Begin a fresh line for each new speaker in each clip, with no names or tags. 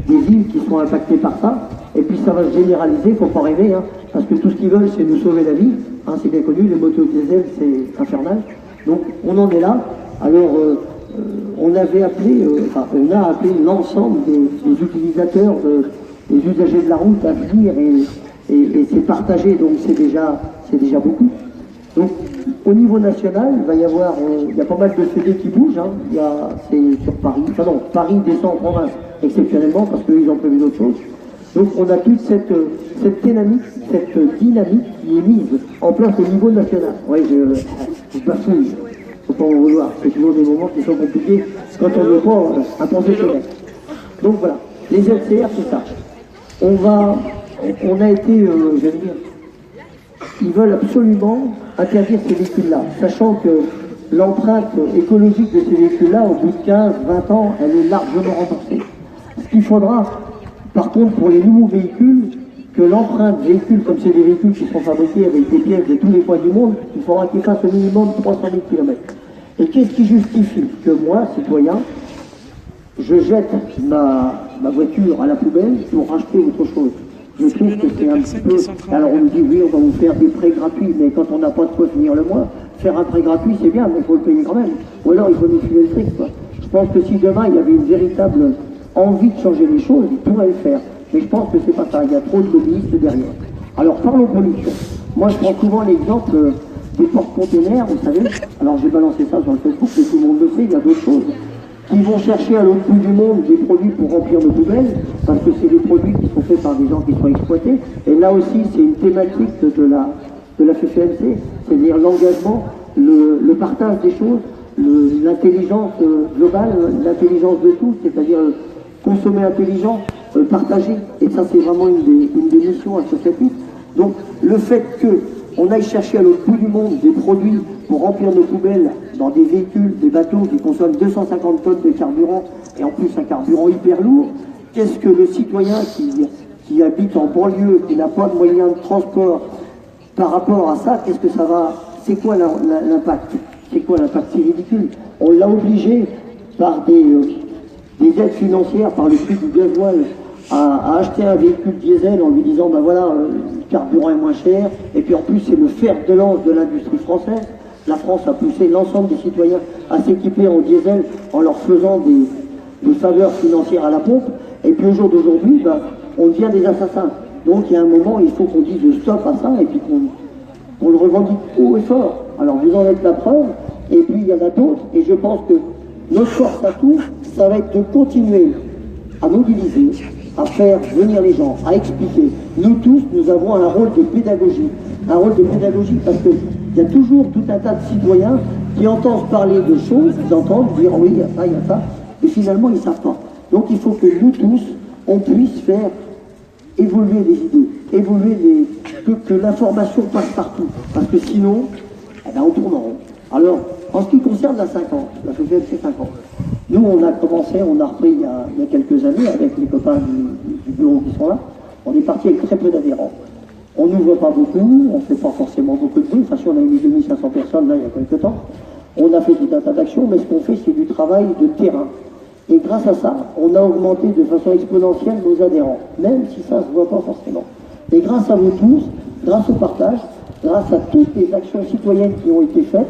des villes qui sont impactées par ça. Et puis ça va se généraliser, il ne faut pas rêver, hein, parce que tout ce qu'ils veulent, c'est nous sauver la vie. Hein, c'est bien connu, les motos diesel, c'est infernal. Donc on en est là. Alors on avait appelé, on a appelé l'ensemble des utilisateurs, des usagers de la route à venir et c'est partagé, donc c'est déjà beaucoup. Donc au niveau national, il va y avoir, il y a pas mal de CD qui bougent, hein. C'est sur Paris, enfin non, Paris descend en province exceptionnellement parce qu'ils ont prévu d'autres choses. Donc on a toute cette dynamique qui est mise en place au niveau national. Oui, je bafouille, faut pas en vouloir, c'est toujours des moments qui sont compliqués quand on veut pas un professionnel. Donc voilà, les LCR c'est ça. On a été, je vais dire, ils veulent absolument interdire ces véhicules-là, sachant que l'empreinte écologique de ces véhicules-là, au bout de 15, 20 ans, elle est largement remboursée. Ce qu'il faudra, par contre, pour les nouveaux véhicules, que l'empreinte véhicule, comme c'est des véhicules qui sont fabriqués avec des pièces de tous les coins du monde, il faudra qu'ils fassent au minimum 300 000 km. Et qu'est-ce qui justifie que moi, citoyen, je jette ma voiture à la poubelle pour racheter autre chose? Je trouve que c'est un petit peu... Alors on nous dit, oui, on va vous faire des prêts gratuits, mais quand on n'a pas de quoi finir le mois, faire un prêt gratuit, c'est bien, mais il faut le payer quand même. Ou alors il faut nous filer le fric, quoi. Je pense que si demain il y avait une véritable envie de changer les choses, il pourrait le faire. Mais je pense que c'est pas ça, il y a trop de lobbyistes derrière. Alors parlons pollution. Moi je prends souvent l'exemple des porte-containers, vous savez. Alors j'ai balancé ça sur le Facebook, mais tout le monde le sait, il y a d'autres choses. Qui vont chercher à l'autre bout du monde des produits pour remplir nos poubelles, parce que c'est des produits qui sont faits par des gens qui sont exploités. Et là aussi, c'est une thématique de la FFMC, c'est-à-dire l'engagement, le partage des choses, l'intelligence globale, l'intelligence de tout, c'est-à-dire consommer intelligent, partager. Et ça, c'est vraiment une des missions associatives. Donc, le fait qu'on aille chercher à l'autre bout du monde des produits pour remplir nos poubelles dans des véhicules, des bateaux qui consomment 250 tonnes de carburant, et en plus un carburant hyper lourd, qu'est-ce que le citoyen qui habite en banlieue, qui n'a pas de moyens de transport, par rapport à ça, qu'est-ce que ça va, c'est quoi l'impact? C'est quoi l'impact? C'est ridicule. On l'a obligé par des aides financières, par le prix du gasoil, à acheter un véhicule diesel en lui disant, ben voilà, le carburant est moins cher, et puis en plus c'est le fer de lance de l'industrie française. La France a poussé l'ensemble des citoyens à s'équiper en diesel en leur faisant des faveurs financières à la pompe, et puis au jour d'aujourd'hui, ben, on devient des assassins. Donc il y a un moment, il faut qu'on dise stop à ça, et puis qu'on le revendique haut et fort. Alors vous en êtes la preuve, et puis il y en a d'autres, et je pense que notre force à tous, ça va être de continuer à mobiliser, à faire venir les gens, à expliquer. Nous tous, nous avons un rôle de pédagogie. Un rôle de pédagogie parce qu'il y a toujours tout un tas de citoyens qui entendent parler de choses, qui entendent dire oui, il y a ça, il y a ça, et finalement ils ne savent pas. Donc il faut que nous tous, on puisse faire évoluer les idées, évoluer que l'information passe partout. Parce que sinon, eh ben, on tourne en rond. Alors, en ce qui concerne la 50, la FFMC 50, nous on a commencé, on a repris il y a quelques années avec les copains du bureau qui sont là, on est parti avec très peu d'adhérents. On n'ouvre pas beaucoup, on ne fait pas forcément beaucoup de bruit, de toute façon on a mis 2500 personnes là il y a quelques temps, on a fait tout un tas d'actions, mais ce qu'on fait c'est du travail de terrain. Et grâce à ça, on a augmenté de façon exponentielle nos adhérents, même si ça ne se voit pas forcément. Et grâce à vous tous, grâce au partage, grâce à toutes les actions citoyennes qui ont été faites,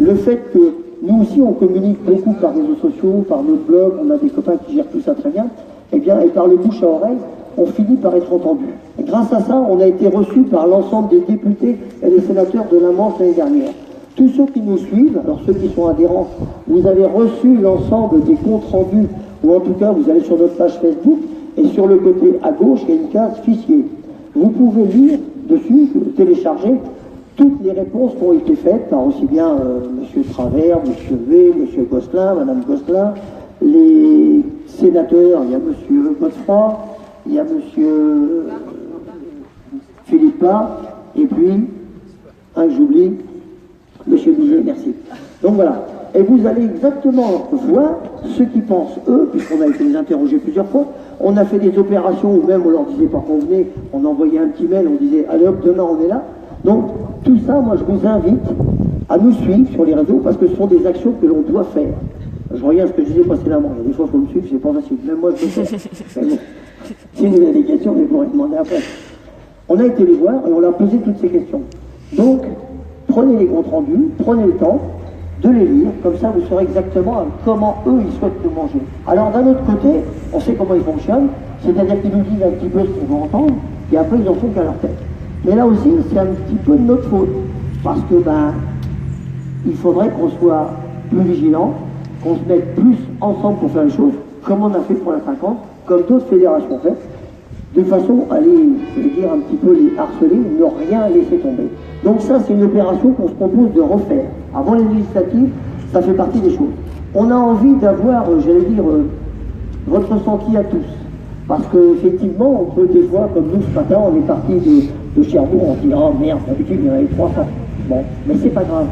le fait que nous aussi on communique beaucoup par réseaux sociaux, par notre blog, on a des copains qui gèrent tout ça très bien, et bien, et par le bouche à oreille, on finit par être entendu. Et grâce à ça, on a été reçus par l'ensemble des députés et des sénateurs de la Manche l'année dernière. Tous ceux qui nous suivent, alors ceux qui sont adhérents, vous avez reçu l'ensemble des comptes rendus, ou en tout cas vous allez sur notre page Facebook, et sur le côté à gauche, il y a une case fichier. Vous pouvez lire dessus, télécharger, toutes les réponses qui ont été faites par aussi bien M. Travers, M. V, M. Gosselin, Mme Gosselin, les sénateurs, il y a M. Godefroy, il y a M. Philippe Bas, et puis, j'oublie, M. Bizet, merci. Donc voilà. Et vous allez exactement voir ce qu'ils pensent eux, puisqu'on a été les interroger plusieurs fois. On a fait des opérations où même on leur disait pas qu'on venait, on envoyait un petit mail, on disait allez hop, demain on est là. Donc tout ça, moi je vous invite à nous suivre sur les réseaux parce que ce sont des actions que l'on doit faire. Je regarde ce que je disais précédemment. Il y a des fois, il faut me suivre, c'est pas facile. Même moi, je le fais. Mais bon, si vous avez des questions, vous pourrez demander après. On a été les voir et on leur a posé toutes ces questions. Donc, prenez les comptes rendus, prenez le temps de les lire, comme ça vous saurez exactement comment eux ils souhaitent nous manger. Alors d'un autre côté, on sait comment ils fonctionnent, c'est-à-dire qu'ils nous disent un petit peu ce qu'ils vont entendre, et après ils en font qu'à leur tête. Mais là aussi, c'est un petit peu de notre faute, parce que il faudrait qu'on soit plus vigilant, qu'on se mette plus ensemble pour faire les choses, comme on a fait pour la 50, comme d'autres fédérations fait, de façon à les, je vais dire, un petit peu les harceler, ne rien laisser tomber. Donc ça, c'est une opération qu'on se propose de refaire. Avant les législatives, ça fait partie des choses. On a envie d'avoir, j'allais dire, votre ressenti à tous. Parce qu'effectivement, on peut des fois, comme nous ce matin, on est parti de Cherbourg, on se dit, oh merde, d'habitude il y en avait 300. Bon, mais c'est pas grave.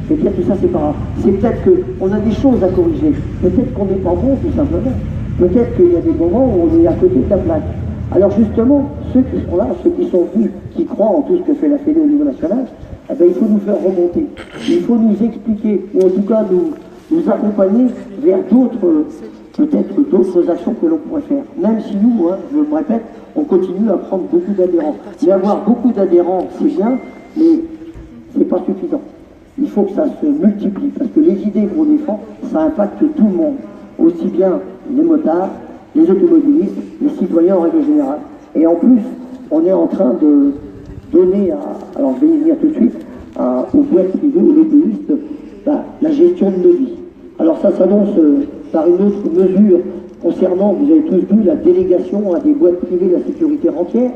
Je veux dire, tout ça, c'est pas grave. C'est peut-être qu'on a des choses à corriger. Peut-être qu'on n'est pas bon, tout simplement. Peut-être qu'il y a des moments où on est à côté de la plaque. Alors justement, ceux qui sont là, ceux qui sont venus, qui croient en tout ce que fait la Fédé au niveau national, eh bien, il faut nous faire remonter. Il faut nous expliquer, ou en tout cas nous accompagner vers d'autres, peut-être d'autres actions que l'on pourrait faire. Même si nous, je me répète, on continue à prendre beaucoup d'adhérents. Mais avoir beaucoup d'adhérents, c'est bien, mais c'est pas suffisant. Il faut que ça se multiplie, parce que les idées qu'on défend, ça impacte tout le monde. Aussi bien les motards, les automobilistes, les citoyens en règle générale. Et en plus, on est en train de donner alors je vais y venir tout de suite, aux boîtes privées, aux lobbyistes, la gestion de nos vies. Alors ça s'annonce par une autre mesure concernant, vous avez tous vu, la délégation à des boîtes privées de la sécurité rentière.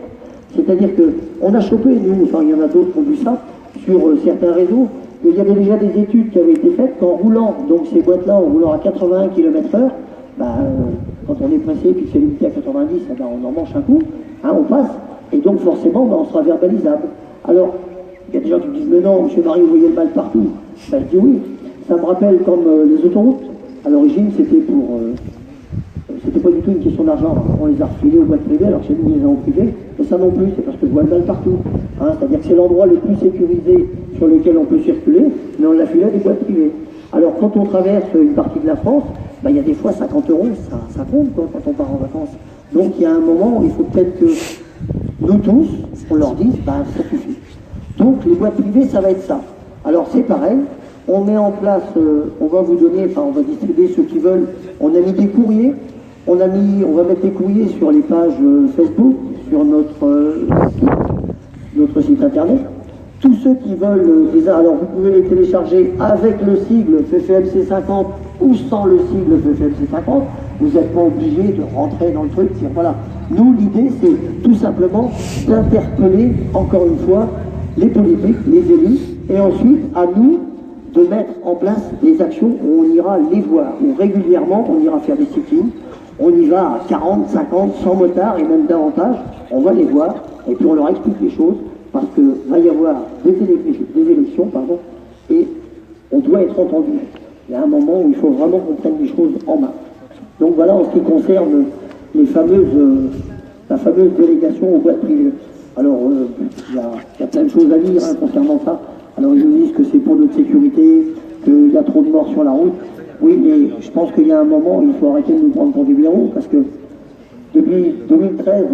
C'est-à-dire qu'on a chopé, nous, enfin il y en a d'autres qui ont vu ça, sur certains réseaux, qu'il y avait déjà des études qui avaient été faites qu'en roulant, donc ces boîtes-là, en roulant à 81 km/h, quand on est pressé et que c'est limité à 90, on en mange un coup, on passe, et donc forcément on sera verbalisable. Alors, il y a des gens qui me disent, mais non, M. Marie, vous voyez le mal partout. Je dis oui, ça me rappelle comme les autoroutes. À l'origine, c'était pas du tout une question d'argent. On les a refilés aux boîtes privées, alors chez nous, on les a en privé. Et ça non plus, c'est parce que je vois le mal partout. C'est-à-dire que c'est l'endroit le plus sécurisé sur lequel on peut circuler, mais on l'a filé à des boîtes privées. Alors, quand on traverse une partie de la France, il y a des fois 50 €, ça compte quand on part en vacances. Donc il y a un moment où il faut peut-être que nous tous, on leur dise, ça suffit. Donc les boîtes privées, ça va être ça. Alors c'est pareil, on met en place, on va vous donner, on va distribuer ceux qui veulent, on a mis des courriers, on va mettre des courriers sur les pages Facebook, sur notre site internet. Tous ceux qui veulent alors vous pouvez les télécharger avec le sigle FFMC 50 ou sans le sigle FFMC 50. Vous n'êtes pas obligé de rentrer dans le truc. Voilà. Nous, l'idée, c'est tout simplement d'interpeller, encore une fois, les politiques, les élus, et ensuite, à nous, de mettre en place des actions où on ira les voir, où régulièrement, on ira faire des sit-ins, on y va à 40, 50, 100 motards, et même davantage, on va les voir, et puis on leur explique les choses, parce qu'il va y avoir des élections, et on doit être entendu. Il y a un moment où il faut vraiment qu'on prenne les choses en main. Donc voilà en ce qui concerne la fameuse délégation aux boîtes privées. Alors, il y a plein de choses à dire concernant ça. Alors ils nous disent que c'est pour notre sécurité, qu'il y a trop de morts sur la route. Oui, mais je pense qu'il y a un moment où il faut arrêter de nous prendre pour des blaireaux, parce que depuis 2013,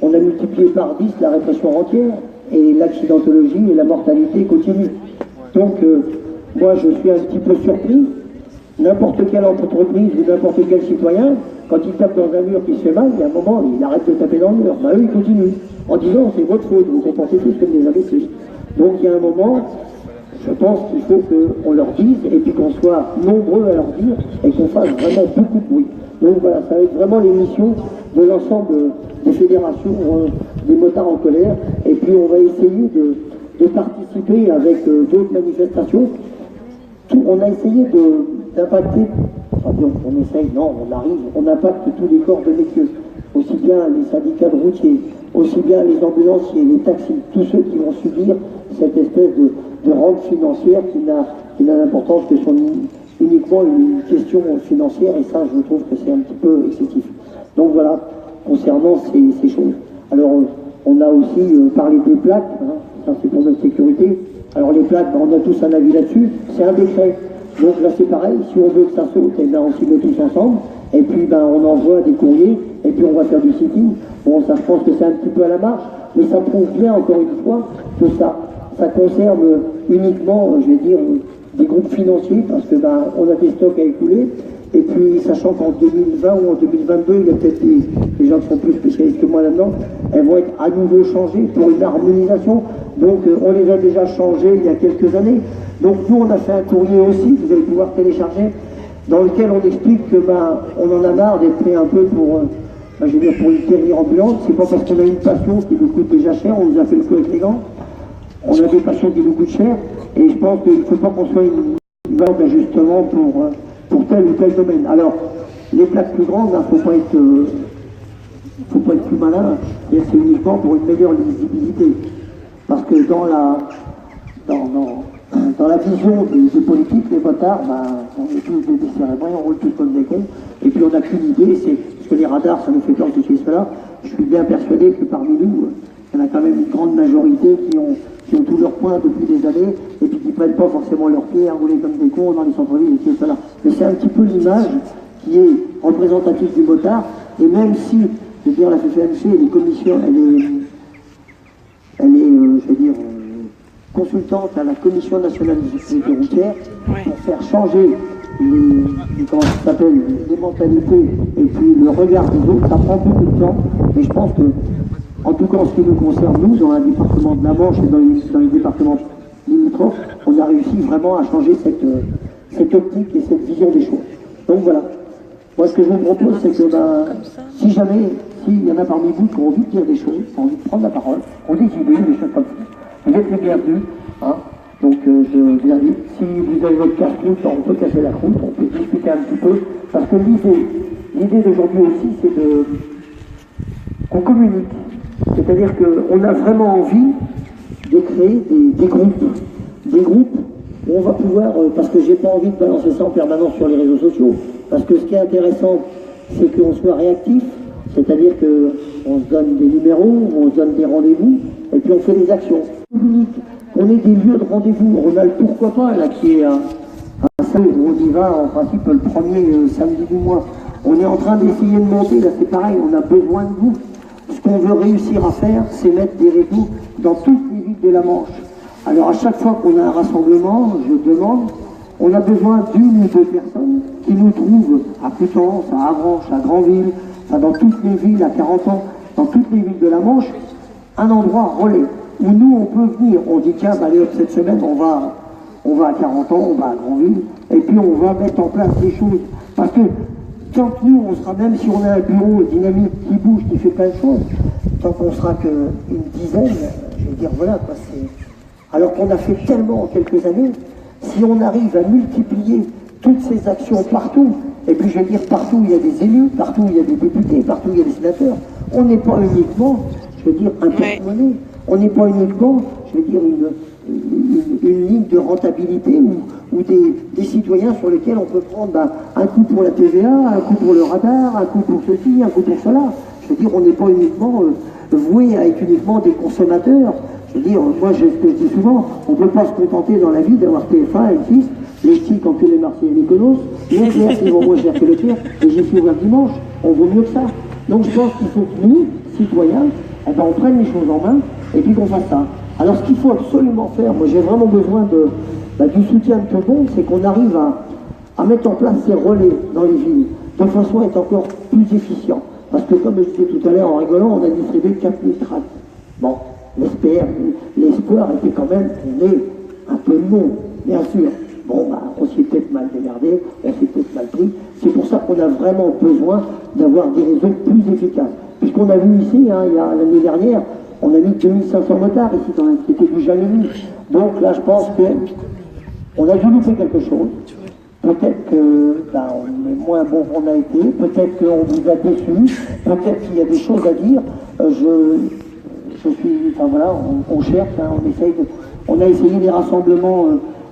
on a multiplié par 10 la répression routière, et l'accidentologie et la mortalité continuent. Donc, moi, je suis un petit peu surpris. N'importe quelle entreprise ou n'importe quel citoyen, quand il tape dans un mur qui se fait mal, il y a un moment, il arrête de taper dans le mur. Eux, ils continuent, en disant, c'est votre faute, vous comportez tous comme des imbéciles. Donc, il y a un moment, je pense qu'il faut qu'on leur dise, et puis qu'on soit nombreux à leur dire, et qu'on fasse vraiment beaucoup de bruit. Donc voilà, ça va être vraiment l'émission de l'ensemble des fédérations des motards en colère, et puis on va essayer de participer avec d'autres manifestations. On a essayé d'impacter, on essaye, non, on arrive, on impacte tous les corps de métier, aussi bien les syndicats de routiers, aussi bien les ambulanciers, les taxis, tous ceux qui vont subir cette espèce de rente financière qui n'a d'importance que uniquement une question financière, et ça, je trouve que c'est un petit peu excessif. Donc voilà, concernant ces choses. Alors, on a aussi parlé des plaques, ça c'est pour notre sécurité. Alors les plaques, on a tous un avis là-dessus, c'est un décret. Donc là c'est pareil, si on veut que ça saute, eh bien, on s'y met tous ensemble, et puis ben, on envoie des courriers, et puis on va faire du sitting. Bon, ça je pense que c'est un petit peu à la marge, mais ça prouve bien encore une fois que ça concerne uniquement, je vais dire, des groupes financiers, parce que ben, on a des stocks à écouler, et puis sachant qu'en 2020 ou en 2022, il y a peut-être des gens qui sont plus spécialistes que moi là-dedans, elles vont être à nouveau changées pour une harmonisation. Donc on les a déjà changées il y a quelques années. Donc nous on a fait un courrier aussi, que vous allez pouvoir télécharger, dans lequel on explique que ben, on en a marre d'être pris un peu pour, je veux dire, pour une théorie ambulante. C'est pas parce qu'on a une passion qui nous coûte déjà cher, on nous a fait le coup avec les gants. On a des passions qui nous coûtent cher, et je pense qu'il ne faut pas qu'on soit une valeur d'ajustement pour tel ou tel domaine. Alors, les plaques plus grandes, il ne faut pas être plus malin, c'est uniquement pour une meilleure lisibilité. Parce que dans la vision des politiques, les motards, ben, on est tous des cérébraux, on roule tous comme des cons, et puis on n'a qu'une idée, c'est parce que les radars, ça nous fait peur de ceci, cela. Je suis bien persuadé que parmi nous, il y en a quand même une grande majorité qui ont tous leurs points depuis des années, et puis qui ne prennent pas forcément leurs pieds à rouler comme des cons dans les centres-villes, et ceci, cela. Mais c'est un petit peu l'image qui est représentative du motard, et même si, je veux dire, la FFMC, les commissions, elle est je veux dire, consultante à la Commission nationale de sécurité routière pour faire changer les mentalités et puis le regard des autres. Ça prend beaucoup de temps, mais je pense que, en tout cas en ce qui nous concerne, nous, dans le département de la Manche et dans les départements limitrophes, on a réussi vraiment à changer cette optique et cette vision des choses. Donc voilà. Moi, ce que je vous propose, c'est que si jamais, s'il y en a parmi vous qui ont envie de dire des choses, qui ont envie de prendre la parole, qui ont des idées, des choses comme ça, vous êtes les bienvenus. Hein. Donc je vous invite, si vous avez votre casse-croûte, on peut casser la croûte, on peut discuter un petit peu, parce que l'idée d'aujourd'hui aussi, c'est qu'on communique. C'est-à-dire qu'on a vraiment envie de créer des groupes où on va pouvoir, parce que j'ai pas envie de balancer ça en permanence sur les réseaux sociaux, parce que ce qui est intéressant, c'est qu'on soit réactif, c'est-à-dire qu'on se donne des numéros, on se donne des rendez-vous, et puis on fait des actions. On est des lieux de rendez-vous. On a le pourquoi pas, là, qui est à Saint, où on y va, en principe, le premier samedi du mois. On est en train d'essayer de monter, là, c'est pareil, on a besoin de vous. Ce qu'on veut réussir à faire, c'est mettre des réseaux dans toutes les villes de la Manche. Alors, à chaque fois qu'on a un rassemblement, je demande, on a besoin d'une ou deux personnes qui nous trouvent à Coutances, à Avranches, à Granville, enfin, dans toutes les villes, à 40 ans, dans toutes les villes de la Manche, un endroit relais, où nous, on peut venir, on dit, tiens, allez, cette semaine, on va à 40 ans, on va à Granville, et puis on va mettre en place des choses. Parce que, tant que nous, on sera, même si on a un bureau dynamique qui bouge, qui fait plein de choses, tant qu'on sera qu'une dizaine, je vais dire, voilà, quoi, c'est... Alors qu'on a fait tellement en quelques années, si on arrive à multiplier toutes ces actions partout, et puis je vais dire, partout il y a des élus, partout il y a des députés, partout il y a des sénateurs, on n'est pas uniquement, je veux dire, un porte-monnaie. On n'est pas uniquement, je veux dire, une ligne de rentabilité ou des citoyens sur lesquels on peut prendre un coup pour la TVA, un coup pour le radar, un coup pour ceci, un coup pour cela. Je veux dire, on n'est pas uniquement voué à être uniquement des consommateurs. Je veux dire, moi, je dis souvent, on ne peut pas se contenter dans la vie d'avoir TF1, M6, les petits quand les Marseillais et les Conos, les clairs qui vont moins cher que le pire, et j'y suis ouvert dimanche, on vaut mieux que ça. Donc je pense qu'il faut que nous, citoyens, on prenne les choses en main, et puis qu'on fasse ça. Alors ce qu'il faut absolument faire, moi j'ai vraiment besoin du soutien de tout le monde, c'est qu'on arrive à mettre en place ces relais dans les villes, de façon à être encore plus efficient. Parce que comme je disais tout à l'heure en rigolant, on a distribué 4000 tracts. Bon, l'espoir était quand même qu'on ait un peu de monde, bien sûr. Bon, on s'y est peut-être mal démerdé, on s'est peut-être mal pris. C'est pour ça qu'on a vraiment besoin d'avoir des réseaux plus efficaces. Puisqu'on a vu ici, hein, il y a l'année dernière, on a mis 2500 motards ici, quand même, c'était du jamais vu. Donc là, je pense qu'on a dû louper quelque chose. Peut-être on est moins bon qu'on a été, peut-être qu'on vous a déçus, peut-être qu'il y a des choses à dire. Enfin voilà, on cherche, hein, on a essayé des rassemblements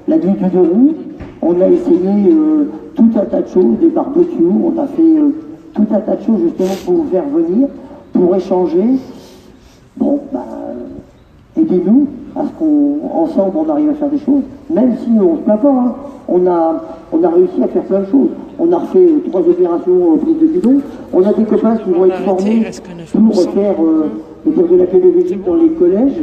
la nuit du 2 août, on a essayé tout un tas de choses, des barbecues, on a fait tout un tas de choses justement pour vous faire venir, pour échanger. Bon, aidez-nous à ce qu'ensemble on arrive à faire des choses, même si on ne se plaint pas, hein. on a réussi à faire plein de choses. On a refait 3 opérations prise de bidon. On a des copains qui vont être formés pour faire de la pédagogie dans les collèges.